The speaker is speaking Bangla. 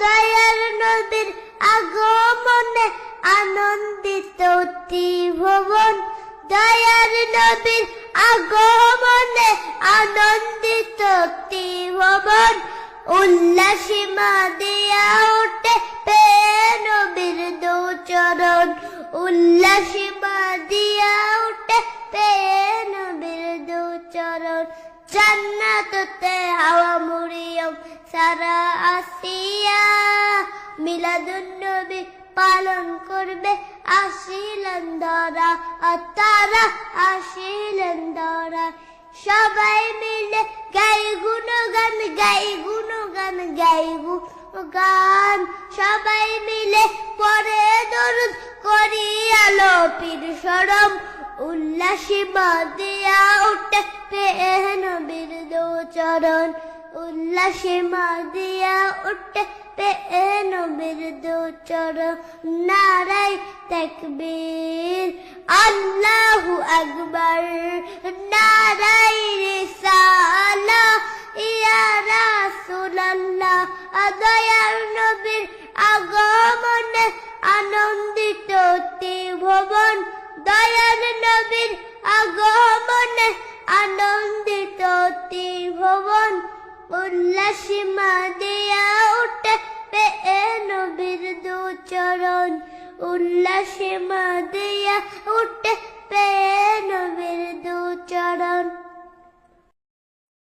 দয়ার নবীর আগমনে আনন্দিত ত্রিভুবন, দয়ার নবীর আগমনে আনন্দিত ত্রিভুবন, উল্লাসে মাদিয়া ওঠে পেয়ে নবীর দু চরণ, উল্লাসে মাদিয়া ওঠে পেয়ে নবীর দু চরণ। জান্নাততে হাওয়া মরিয়ম সারা আসিয়া মিলাদুন নবী পালন করবে আসিলেন ধরা, তারা আসিলেন ধরা। সবাই মিলে গাই গুণগান, গাই গুণগান, গাই গুণগান, সবাই মিলে পরে দরুদ করি আলো পীর শরম, উল্লাসে মাদিয়া ওঠে পেয়ে নবীর দু চরণ, উল্লাসে মাদিয়া ওঠে পেয়ে নবীর দু চরণ। নারাই তাকবীর আল্লাহু আকবার, নারাই রিসালাত ইয়া রাসূলুল্লাহ। দয়ার নবীর আগমনে আনন্দিত ত্রিভুবন, দয়ার নবীর আগমনে আনন্দিত ত্রিভুবন, উল্লাসে মাদিয়া ওঠে পেয়ে নবীর দু চরণ, উল্লাসে মাদিয়া ওঠে পেয়ে নবীর দু চরণ।